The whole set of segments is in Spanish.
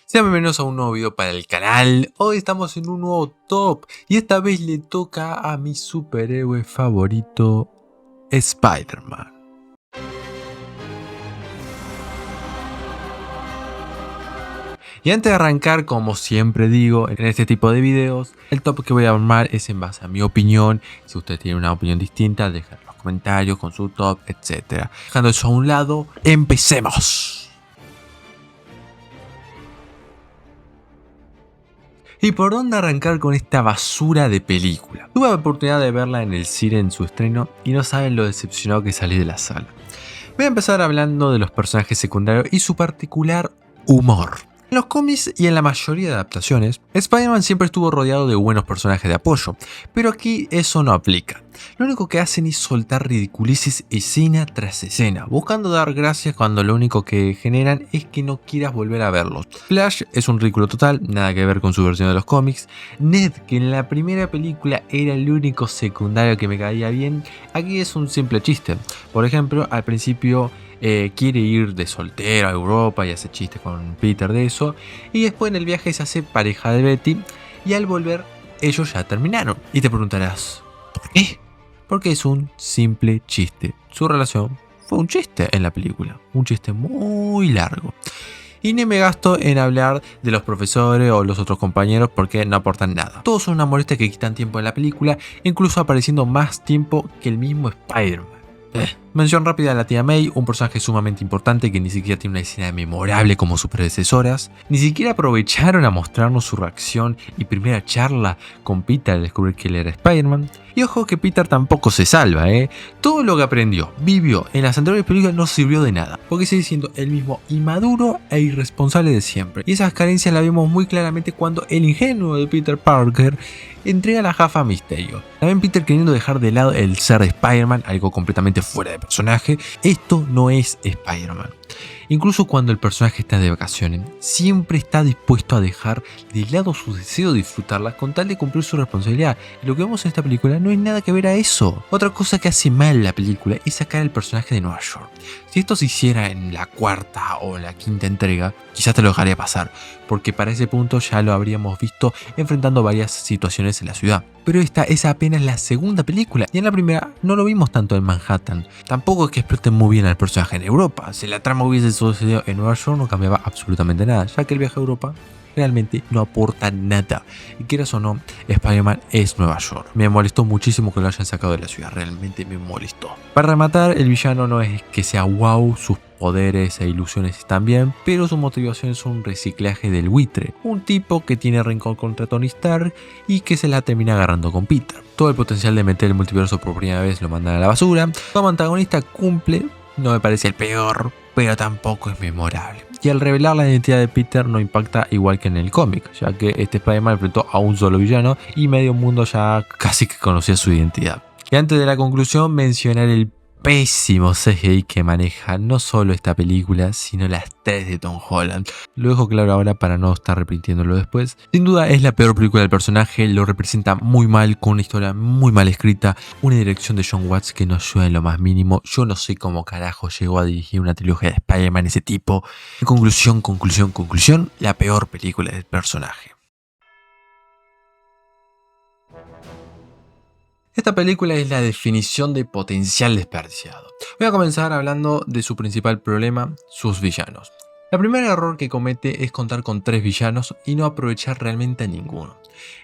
Sean bienvenidos a un nuevo video para el canal. Hoy estamos en un nuevo top y esta vez le toca a mi superhéroe favorito, Spider-Man. Y antes de arrancar, como siempre digo en este tipo de videos, el top que voy a armar es en base a mi opinión. Si usted tiene una opinión distinta, dejen en los comentarios con su top, etc. Dejando eso a un lado, empecemos. ¿Y por dónde arrancar con esta basura de película? Tuve la oportunidad de verla en el cine en su estreno y no saben lo decepcionado que salí de la sala. Voy a empezar hablando de los personajes secundarios y su particular humor. En los cómics y en la mayoría de adaptaciones, Spider-Man siempre estuvo rodeado de buenos personajes de apoyo, pero aquí eso no aplica. Lo único que hacen es soltar ridiculeces escena tras escena, buscando dar gracias cuando lo único que generan es que no quieras volver a verlos. Flash es un ridículo total, nada que ver con su versión de los cómics. Ned, que en la primera película era el único secundario que me caía bien, aquí es un simple chiste. Por ejemplo, al principio quiere ir de soltero a Europa y hace chistes con Peter de eso, y después en el viaje se hace pareja de Betty y al volver ellos ya terminaron. Y te preguntarás, ¿por qué? Porque es un simple chiste. Su relación fue un chiste en la película, un chiste muy largo. Y ni me gasto en hablar de los profesores o los otros compañeros porque no aportan nada. Todos son una molestia que quitan tiempo en la película, incluso apareciendo más tiempo que el mismo Spider-Man. Mención rápida a la tía May, un personaje sumamente importante que ni siquiera tiene una escena memorable como sus predecesoras. Ni siquiera aprovecharon a mostrarnos su reacción y primera charla con Peter al descubrir que él era Spider-Man. Y ojo que Peter tampoco se salva, Todo lo que aprendió, vivió en las anteriores películas no sirvió de nada, porque sigue siendo el mismo inmaduro e irresponsable de siempre. Y esas carencias las vemos muy claramente cuando el ingenuo de Peter Parker entrega la gafa a Misterio. También Peter queriendo dejar de lado el ser de Spider-Man, algo completamente fuera de personaje. Esto no es Spider-Man. Incluso cuando el personaje está de vacaciones, siempre está dispuesto a dejar de lado su deseo de disfrutarlas con tal de cumplir su responsabilidad. Y lo que vemos en esta película no hay nada que ver a eso. Otra cosa que hace mal la película es sacar al personaje de Nueva York. Si esto se hiciera en la cuarta o la quinta entrega, quizás te lo dejaría pasar, porque para ese punto ya lo habríamos visto enfrentando varias situaciones en la ciudad. Pero esta es apenas la segunda película y en la primera no lo vimos tanto en Manhattan. Tampoco es que exploten muy bien al personaje en Europa. Si la trama hubiese sucedido en Nueva York no cambiaba absolutamente nada, ya que el viaje a Europa realmente no aporta nada. Y quieras o no, Spider-Man es Nueva York. Me molestó muchísimo que lo hayan sacado de la ciudad, realmente me molestó. Para rematar, el villano no es que sea wow, sus poderes e ilusiones están bien, pero su motivación es un reciclaje del buitre, un tipo que tiene rencor contra Tony Stark y que se la termina agarrando con Peter. Todo el potencial de meter el multiverso por primera vez lo mandan a la basura. Como antagonista cumple, no me parece el peor, pero tampoco es memorable. Y al revelar la identidad de Peter no impacta igual que en el cómic, ya que este Spider-Man enfrentó a un solo villano y medio mundo ya casi que conocía su identidad. Y antes de la conclusión, mencionar el pésimo CGI que maneja no solo esta película, sino las 3 de Tom Holland. Lo dejo claro ahora para no estar repitiéndolo después. Sin duda es la peor película del personaje, lo representa muy mal, con una historia muy mal escrita, una dirección de Jon Watts que no ayuda en lo más mínimo. Yo no sé cómo carajo llegó a dirigir una trilogía de Spider-Man ese tipo. En conclusión, la peor película del personaje. Esta película es la definición de potencial desperdiciado. Voy a comenzar hablando de su principal problema, sus villanos. El primer error que comete es contar con 3 villanos y no aprovechar realmente a ninguno.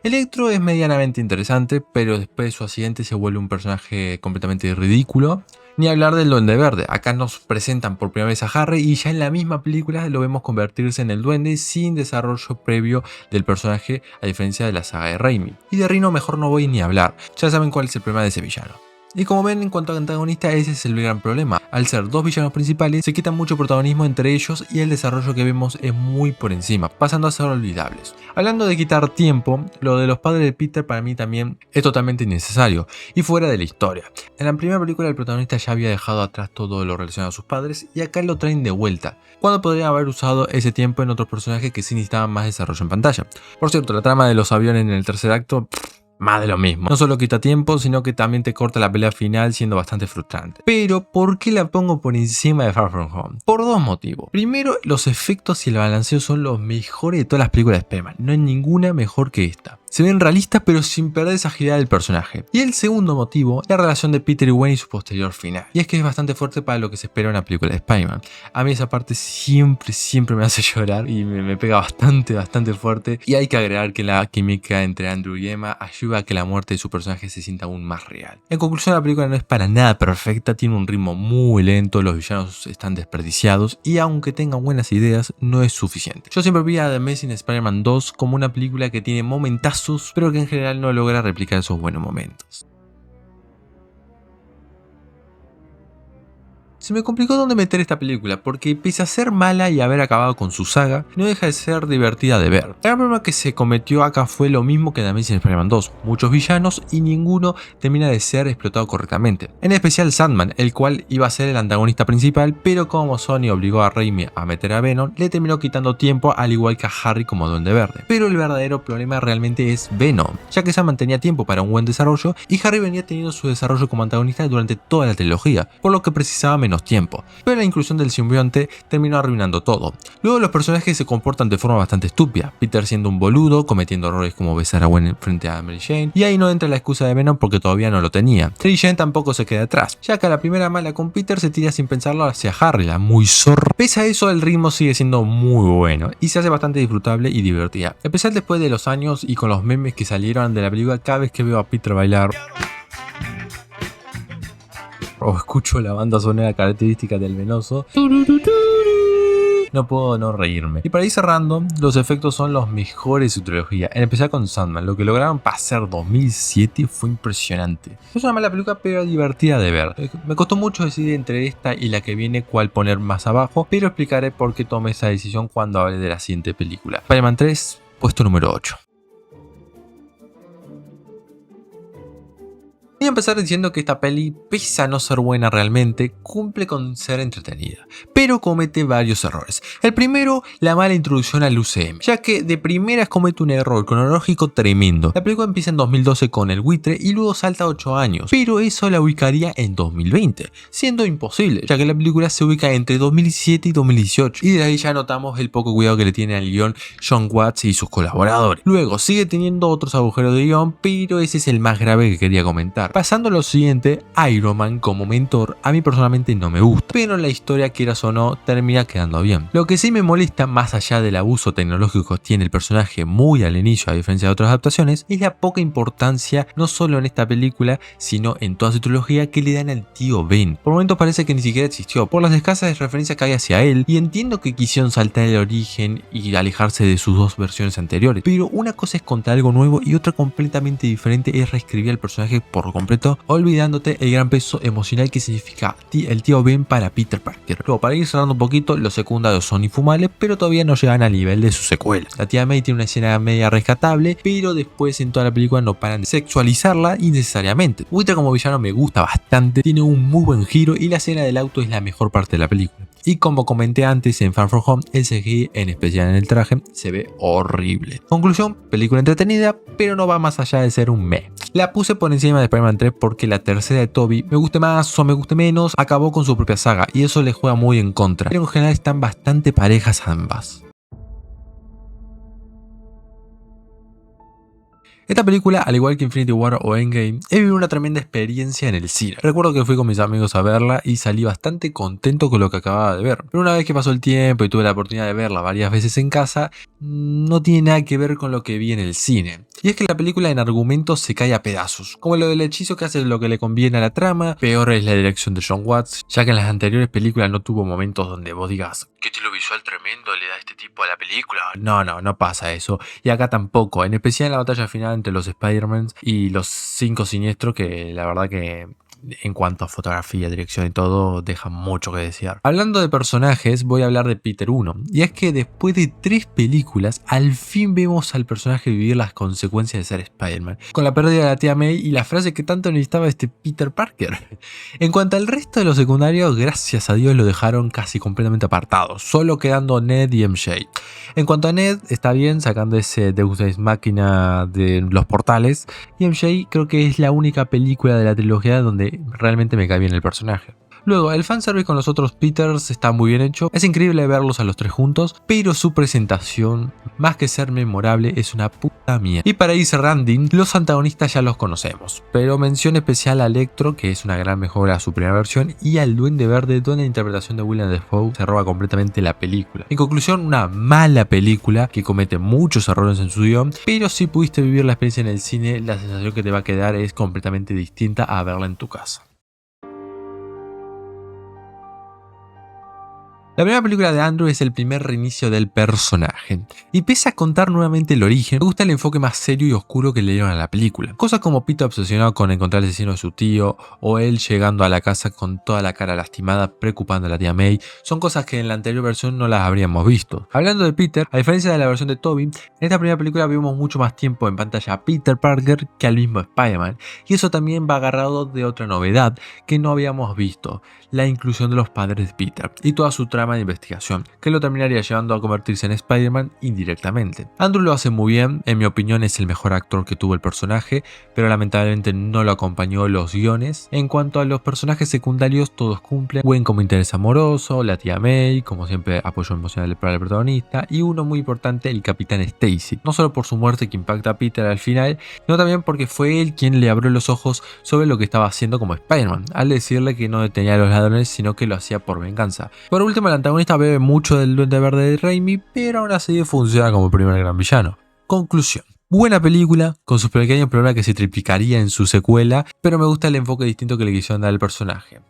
Electro es medianamente interesante, pero después de su accidente se vuelve un personaje completamente ridículo. Ni hablar del Duende Verde, acá nos presentan por primera vez a Harry y ya en la misma película lo vemos convertirse en el Duende sin desarrollo previo del personaje, a diferencia de la saga de Raimi. Y de Rhino mejor no voy ni a hablar, ya saben cuál es el problema de ese villano. Y como ven, en cuanto a antagonista, ese es el gran problema. Al ser 2 villanos principales, se quitan mucho protagonismo entre ellos y el desarrollo que vemos es muy por encima, pasando a ser olvidables. Hablando de quitar tiempo, lo de los padres de Peter para mí también es totalmente innecesario y fuera de la historia. En la primera película el protagonista ya había dejado atrás todo lo relacionado a sus padres y acá lo traen de vuelta, cuando podría haber usado ese tiempo en otros personajes que sí necesitaban más desarrollo en pantalla. Por cierto, la trama de los aviones en el tercer acto más de lo mismo. No solo quita tiempo, sino que también te corta la pelea final, siendo bastante frustrante. Pero, ¿por qué la pongo por encima de Far From Home? Por dos motivos. Primero, los efectos y el balanceo son los mejores de todas las películas de Spider-Man. No hay ninguna mejor que esta. Se ven realistas pero sin perder esa agilidad del personaje. Y el segundo motivo, la relación de Peter y Gwen y su posterior final. Y es que es bastante fuerte para lo que se espera en una película de Spider-Man. A mí esa parte siempre me hace llorar y me pega bastante fuerte. Y hay que agregar que la química entre Andrew y Emma ayuda a que la muerte de su personaje se sienta aún más real. En conclusión, la película no es para nada perfecta, tiene un ritmo muy lento, los villanos están desperdiciados y aunque tengan buenas ideas, no es suficiente. Yo siempre vi a The Amazing Spider-Man 2 como una película que tiene momentazos, pero que en general no logra replicar esos buenos momentos. Se me complicó dónde meter esta película, porque pese a ser mala y haber acabado con su saga, no deja de ser divertida de ver. El problema que se cometió acá fue lo mismo que en Amazing Spider-Man 2, muchos villanos y ninguno termina de ser explotado correctamente. En especial Sandman, el cual iba a ser el antagonista principal, pero como Sony obligó a Raimi a meter a Venom, le terminó quitando tiempo al igual que a Harry como Duende Verde. Pero el verdadero problema realmente es Venom, ya que Sandman tenía tiempo para un buen desarrollo y Harry venía teniendo su desarrollo como antagonista durante toda la trilogía, por lo que precisaba menos tiempo, pero la inclusión del simbionte terminó arruinando todo. Luego los personajes se comportan de forma bastante estúpida, Peter siendo un boludo, cometiendo errores como besar a Gwen frente a Mary Jane, y ahí no entra la excusa de Venom porque todavía no lo tenía. Mary Jane tampoco se queda atrás, ya que a la primera mala con Peter se tira sin pensarlo hacia Harry, la muy zorra. Pese a eso, el ritmo sigue siendo muy bueno y se hace bastante disfrutable y divertida, especial después de los años y con los memes que salieron de la película. Cada vez que veo a Peter bailar o escucho la banda sonora característica del Venoso, no puedo no reírme. Y para ir cerrando, los efectos son los mejores de su trilogía, en especial con Sandman. Lo que lograron pasar 2007 fue impresionante. Es una mala película pero divertida de ver. Me costó mucho decidir entre esta y la que viene cuál poner más abajo, pero explicaré por qué tomé esa decisión cuando hable de la siguiente película. Spider-Man 3, puesto número 8. Voy a empezar diciendo que esta peli, pese a no ser buena realmente, cumple con ser entretenida, pero comete varios errores. El primero, la mala introducción al UCM, ya que de primeras comete un error cronológico tremendo. La película empieza en 2012 con el buitre y luego salta 8 años, pero eso la ubicaría en 2020, siendo imposible, ya que la película se ubica entre 2017 y 2018, y de ahí ya notamos el poco cuidado que le tiene al guión John Watts y sus colaboradores. Luego sigue teniendo otros agujeros de guión, pero ese es el más grave que quería comentar. Pasando a lo siguiente, Iron Man como mentor a mí personalmente no me gusta, pero la historia, quieras o no, termina quedando bien. Lo que sí me molesta, más allá del abuso tecnológico que tiene el personaje muy al inicio a diferencia de otras adaptaciones, es la poca importancia no solo en esta película, sino en toda su trilogía que le dan al tío Ben. Por momentos parece que ni siquiera existió, por las escasas referencias que hay hacia él, y entiendo que quisieron saltar el origen y alejarse de sus dos versiones anteriores, pero una cosa es contar algo nuevo y otra completamente diferente es reescribir al personaje por completo, olvidándote el gran peso emocional que significa el tío Ben para Peter Parker. Luego, para ir cerrando un poquito, los secundarios son infumables, pero todavía no llegan al nivel de su secuela. La tía May tiene una escena media rescatable, pero después en toda la película no paran de sexualizarla innecesariamente. Buitre como villano me gusta bastante, tiene un muy buen giro y la escena del auto es la mejor parte de la película. Y como comenté antes en Far From Home, el CGI, en especial en el traje, se ve horrible. Conclusión, película entretenida, pero no va más allá de ser un meh. La puse por encima de Spider-Man 3 porque la tercera de Tobey, me guste más o me guste menos, acabó con su propia saga y eso le juega muy en contra. Pero en general están bastante parejas ambas. Esta película, al igual que Infinity War o Endgame, he vivido una tremenda experiencia en el cine. Recuerdo que fui con mis amigos a verla y salí bastante contento con lo que acababa de ver. Pero una vez que pasó el tiempo y tuve la oportunidad de verla varias veces en casa, no tiene nada que ver con lo que vi en el cine. Y es que la película en argumentos se cae a pedazos, como lo del hechizo que hace lo que le conviene a la trama. Peor es la dirección de John Watts, ya que en las anteriores películas no tuvo momentos donde vos digas ¿qué estilo visual tremendo le da este tipo a la película? No pasa eso. Y acá tampoco, en especial en la batalla final entre los Spider-Man y los 5 siniestros, que la verdad que en cuanto a fotografía, dirección y todo, deja mucho que desear. Hablando de personajes, voy a hablar de Peter 1. Y es que después de 3 películas, al fin vemos al personaje vivir las consecuencias de ser Spider-Man, con la pérdida de la tía May y la frase que tanto necesitaba este Peter Parker. En cuanto al resto de los secundarios, gracias a Dios lo dejaron casi completamente apartados, solo quedando Ned y MJ. En cuanto a Ned, está bien sacando ese Deus Ex Machina de los portales, y MJ creo que es la única película de la trilogía donde realmente me cae bien el personaje. Luego, el fanservice con los otros Peters está muy bien hecho, es increíble verlos a los 3 juntos, pero su presentación, más que ser memorable, es una puta mierda. Y para ir cerrando, los antagonistas ya los conocemos, pero mención especial a Electro, que es una gran mejora a su primera versión, y al Duende Verde, donde la interpretación de Willem Dafoe se roba completamente la película. En conclusión, una mala película que comete muchos errores en su guión, pero si pudiste vivir la experiencia en el cine, la sensación que te va a quedar es completamente distinta a verla en tu casa. La primera película de Andrew es el primer reinicio del personaje, y pese a contar nuevamente el origen, me gusta el enfoque más serio y oscuro que le dieron a la película. Cosas como Peter obsesionado con encontrar el asesino de su tío, o él llegando a la casa con toda la cara lastimada preocupando a la tía May, son cosas que en la anterior versión no las habríamos visto. Hablando de Peter, a diferencia de la versión de Tobey, en esta primera película vimos mucho más tiempo en pantalla a Peter Parker que al mismo Spider-Man, y eso también va agarrado de otra novedad que no habíamos visto, la inclusión de los padres de Peter, y toda su trama de investigación, que lo terminaría llevando a convertirse en Spider-Man indirectamente. Andrew lo hace muy bien, en mi opinión es el mejor actor que tuvo el personaje, pero lamentablemente no lo acompañó los guiones. En cuanto a los personajes secundarios, todos cumplen. Gwen como interés amoroso, la tía May, como siempre apoyo emocional para el protagonista, y uno muy importante, el Capitán Stacy, no solo por su muerte que impacta a Peter al final, sino también porque fue él quien le abrió los ojos sobre lo que estaba haciendo como Spider-Man, al decirle que no detenía a los ladrones, sino que lo hacía por venganza. Por último, el antagonista bebe mucho del Duende Verde de Raimi, pero aún así funciona como primer gran villano. Conclusión. Buena película, con sus pequeños problemas que se triplicaría en su secuela, pero me gusta el enfoque distinto que le quisieron dar al personaje.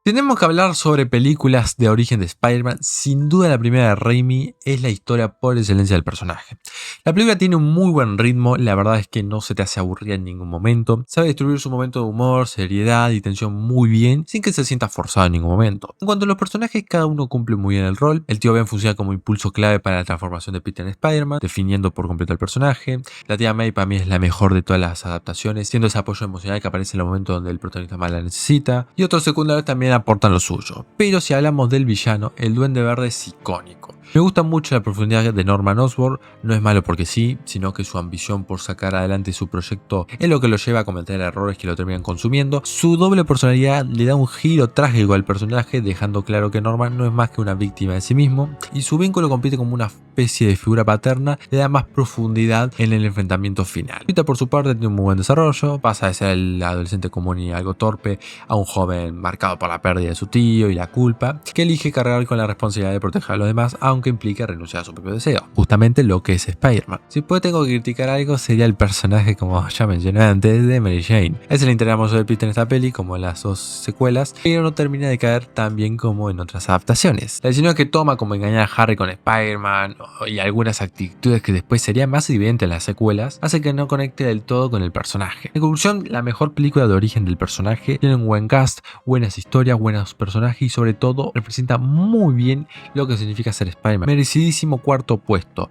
Tenemos que hablar sobre películas de origen de Spider-Man. Sin duda la primera de Raimi es la historia por excelencia del personaje. La película tiene un muy buen ritmo, la verdad es que no se te hace aburrir en ningún momento. Sabe distribuir su momento de humor, seriedad y tensión muy bien, sin que se sienta forzado en ningún momento. En cuanto a los personajes, cada uno cumple muy bien el rol. El tío Ben funciona como impulso clave para la transformación de Peter en Spider-Man, definiendo por completo el personaje. La tía May para mí es la mejor de todas las adaptaciones, siendo ese apoyo emocional que aparece en los momentos donde el protagonista más la necesita. Y otros secundarios también aportan lo suyo, pero si hablamos del villano, el Duende Verde es icónico. Me gusta mucho la profundidad de Norman Osborn, no es malo porque sí, sino que su ambición por sacar adelante su proyecto es lo que lo lleva a cometer errores que lo terminan consumiendo. Su doble personalidad le da un giro trágico al personaje, dejando claro que Norman no es más que una víctima de sí mismo, y su vínculo compite como una especie de figura paterna, le da más profundidad en el enfrentamiento final. Peter por su parte tiene un muy buen desarrollo, pasa de ser el adolescente común y algo torpe a un joven marcado por la pérdida de su tío y la culpa, que elige cargar con la responsabilidad de proteger a los demás, aunque implica renunciar a su propio deseo, justamente lo que es Spider-Man. Si después tengo que criticar algo, sería el personaje, como ya mencioné antes, de Mary Jane. Es el interés amoroso de Peter en esta peli, como en las 2 secuelas, pero no termina de caer tan bien como en otras adaptaciones. La decisión que toma, como engañar a Harry con Spider-Man y algunas actitudes que después serían más evidentes en las secuelas, hace que no conecte del todo con el personaje. En conclusión, la mejor película de origen del personaje, tiene un buen cast, buenas historias, buenos personajes y sobre todo representa muy bien lo que significa ser Spider-Man. Merecidísimo cuarto puesto.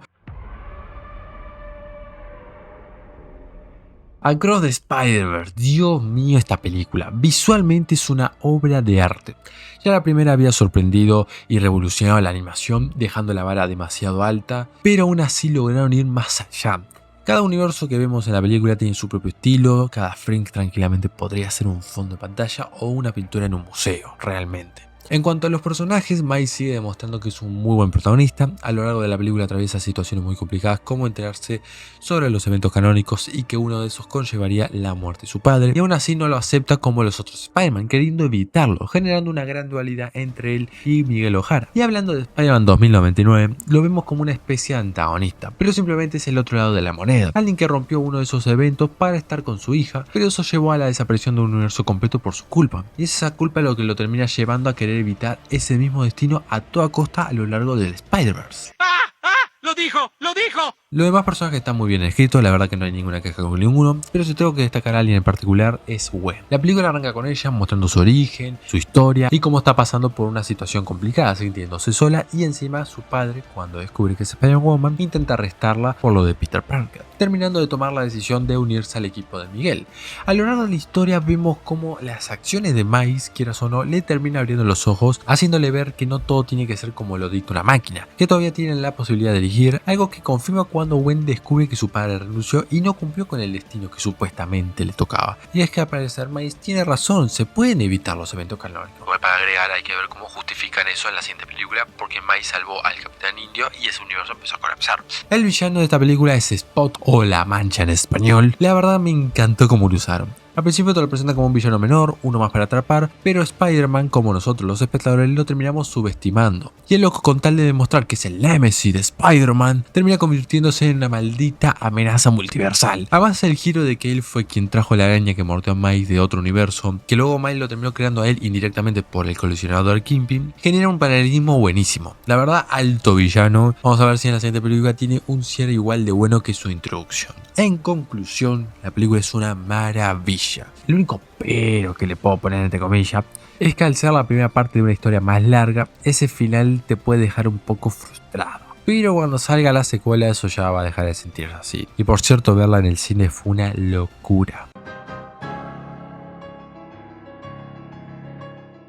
Across the Spider-Verse, Dios mío esta película, visualmente es una obra de arte. Ya la primera había sorprendido y revolucionado la animación, dejando la vara demasiado alta, pero aún así lograron ir más allá. Cada universo que vemos en la película tiene su propio estilo, cada frame tranquilamente podría ser un fondo de pantalla o una pintura en un museo, realmente. En cuanto a los personajes, Miles sigue demostrando que es un muy buen protagonista. A lo largo de la película atraviesa situaciones muy complicadas como enterarse sobre los eventos canónicos y que uno de esos conllevaría la muerte de su padre, y aún así no lo acepta como los otros Spider-Man, queriendo evitarlo, generando una gran dualidad entre él y Miguel O'Hara. Y hablando de Spider-Man 2099, lo vemos como una especie de antagonista, pero simplemente es el otro lado de la moneda, alguien que rompió uno de esos eventos para estar con su hija, pero eso llevó a la desaparición de un universo completo por su culpa, y es esa culpa lo que lo termina llevando a querer evitar ese mismo destino a toda costa a lo largo del Spider-Verse. ¡Ah! ¡Ah! ¡Lo dijo! ¡Lo dijo! Los demás personajes están muy bien escritos, la verdad que no hay ninguna queja con ninguno, pero si tengo que destacar a alguien en particular es Gwen. La película arranca con ella mostrando su origen, su historia y cómo está pasando por una situación complicada, sintiéndose sola, y encima su padre, cuando descubre que es Spider-Woman, intenta arrestarla por lo de Peter Parker, terminando de tomar la decisión de unirse al equipo de Miguel. A lo largo de la historia vemos cómo las acciones de Miles, quieras o no, le termina abriendo los ojos, haciéndole ver que no todo tiene que ser como lo dicta una máquina, que todavía tienen la posibilidad de elegir, algo que confirma cuando Gwen descubre que su padre renunció y no cumplió con el destino que supuestamente le tocaba. Y es que al parecer Miles tiene razón, se pueden evitar los eventos canónicos. Igual para agregar hay que ver cómo justifican eso en la siguiente película, porque Miles salvó al Capitán Indio y ese universo empezó a colapsar. El villano de esta película es Spot, o La Mancha en español. La verdad me encantó cómo lo usaron. Al principio te lo presentan como un villano menor, uno más para atrapar, pero Spider-Man, como nosotros los espectadores, lo terminamos subestimando. Y el loco, con tal de demostrar que es el némesis de Spider-Man, termina convirtiéndose en una maldita amenaza multiversal. Avanza el giro de que él fue quien trajo la araña que mordió a Miles de otro universo, que luego Miles lo terminó creando a él indirectamente por el colisionador Kingpin, genera un paralelismo buenísimo. La verdad, alto villano. Vamos a ver si en la siguiente película tiene un cierre igual de bueno que su introducción. En conclusión, la película es una maravilla. El único pero que le puedo poner entre comillas es que al ser la primera parte de una historia más larga, ese final te puede dejar un poco frustrado. Pero cuando salga la secuela eso ya va a dejar de sentirse así. Y por cierto, verla en el cine fue una locura.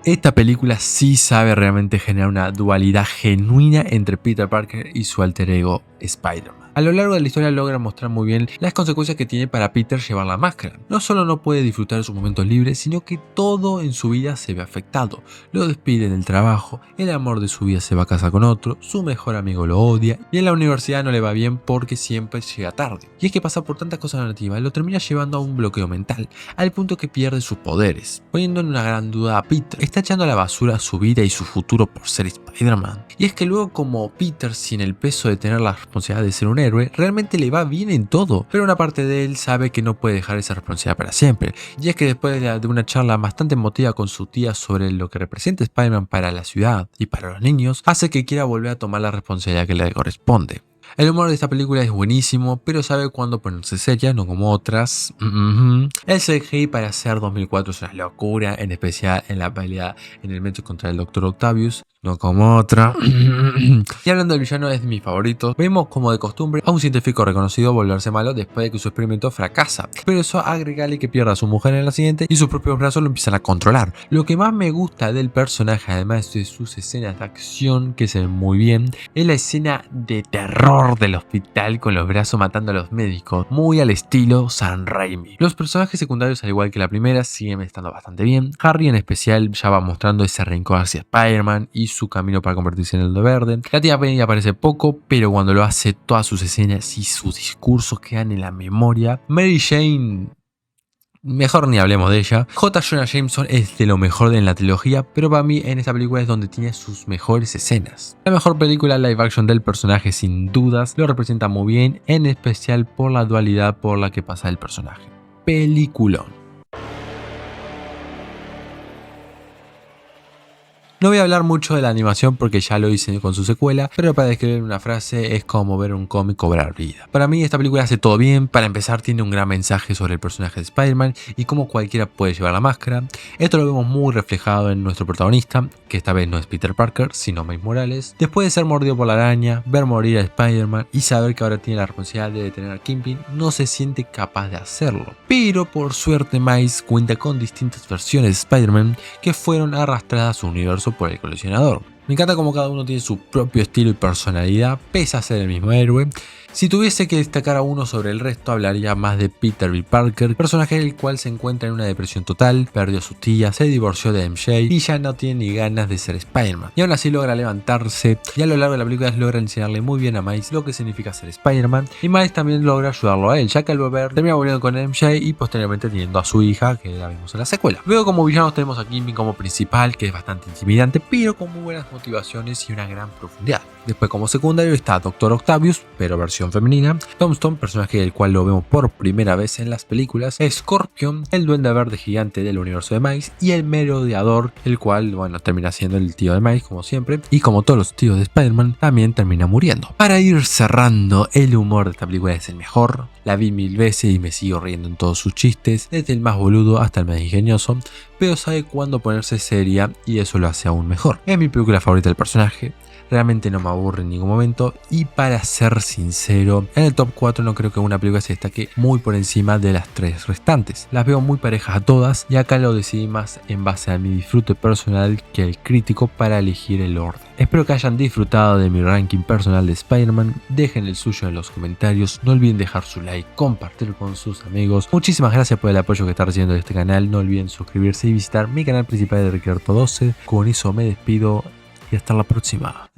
Esta película sí sabe realmente generar una dualidad genuina entre Peter Parker y su alter ego Spider-Man. A lo largo de la historia logra mostrar muy bien las consecuencias que tiene para Peter llevar la máscara. No solo no puede disfrutar de sus momentos libres, sino que todo en su vida se ve afectado. Lo despiden del trabajo, el amor de su vida se va a casa con otro, su mejor amigo lo odia y en la universidad no le va bien porque siempre llega tarde. Y es que pasar por tantas cosas negativas lo termina llevando a un bloqueo mental, al punto que pierde sus poderes, poniendo en una gran duda a Peter. Está echando a la basura su vida y su futuro por ser Spider-Man. Y es que luego, como Peter, sin el peso de tener la responsabilidad de ser un héroe, realmente le va bien en todo, pero una parte de él sabe que no puede dejar esa responsabilidad para siempre. Y es que después de una charla bastante emotiva con su tía sobre lo que representa Spider-Man para la ciudad y para los niños, hace que quiera volver a tomar la responsabilidad que le corresponde. El humor de esta película es buenísimo, pero sabe cuándo ponerse seria, no como otras. El CGI para hacer 2004 es una locura, en especial en la pelea en el metro contra el Dr. Octavius, no como otra. Y hablando del villano, es de mis favoritos. Vemos como de costumbre a un científico reconocido volverse malo después de que su experimento fracasa, pero eso agregale que pierda a su mujer en la siguiente y sus propios brazos lo empiezan a controlar. Lo que más me gusta del personaje, además de sus escenas de acción que se ven muy bien, es la escena de terror del hospital con los brazos matando a los médicos, muy al estilo Sam Raimi. Los personajes secundarios, al igual que la primera, siguen estando bastante bien. Harry en especial ya va mostrando ese rencor hacia Spider-Man y su camino para convertirse en el Verde. La tía Penny aparece poco, pero cuando lo hace, todas sus escenas y sus discursos quedan en la memoria. Mary Jane, mejor ni hablemos de ella. J. Jonah Jameson es de lo mejor de la trilogía, pero para mí en esta película es donde tiene sus mejores escenas. La mejor película live action del personaje sin dudas, lo representa muy bien, en especial por la dualidad por la que pasa el personaje. Peliculón. No voy a hablar mucho de la animación porque ya lo hice con su secuela, pero para describir una frase es como ver un cómic cobrar vida. Para mí esta película hace todo bien. Para empezar, tiene un gran mensaje sobre el personaje de Spider-Man y cómo cualquiera puede llevar la máscara. Esto lo vemos muy reflejado en nuestro protagonista, que esta vez no es Peter Parker, sino Miles Morales. Después de ser mordido por la araña, ver morir a Spider-Man y saber que ahora tiene la responsabilidad de detener a Kingpin, no se siente capaz de hacerlo. Pero por suerte Miles cuenta con distintas versiones de Spider-Man que fueron arrastradas a su universo por el colisionador. Me encanta cómo cada uno tiene su propio estilo y personalidad, pese a ser el mismo héroe. Si tuviese que destacar a uno sobre el resto, hablaría más de Peter B. Parker, personaje el cual se encuentra en una depresión total, perdió a su tía, se divorció de MJ y ya no tiene ni ganas de ser Spider-Man. Y aún así logra levantarse y a lo largo de la película logra enseñarle muy bien a Miles lo que significa ser Spider-Man, y Miles también logra ayudarlo a él, ya que al volver termina volviendo con MJ y posteriormente teniendo a su hija, que la vimos en la secuela. Luego como villanos tenemos a Kingpin como principal, que es bastante intimidante, pero con muy buenas motivaciones y una gran profundidad. Después como secundario está Dr. Octavius, pero versión femenina, Tombstone, personaje del cual lo vemos por primera vez en las películas, Scorpion, el duende verde gigante del universo de Miles, y el merodeador, el cual, bueno, termina siendo el tío de Miles como siempre, y como todos los tíos de Spider-Man, también termina muriendo. Para ir cerrando, el humor de esta película es el mejor, la vi 1000 veces y me sigo riendo en todos sus chistes, desde el más boludo hasta el más ingenioso, pero sabe cuándo ponerse seria y eso lo hace aún mejor. Es mi película favorita del personaje. Realmente no me aburre en ningún momento y para ser sincero, en el top 4 no creo que una película se destaque muy por encima de las 3 restantes. Las veo muy parejas a todas y acá lo decidí más en base a mi disfrute personal que al crítico para elegir el orden. Espero que hayan disfrutado de mi ranking personal de Spider-Man, dejen el suyo en los comentarios, no olviden dejar su like, compartir con sus amigos. Muchísimas gracias por el apoyo que está recibiendo de este canal, no olviden suscribirse y visitar mi canal principal de Ricardo 12. Con eso me despido y hasta la próxima.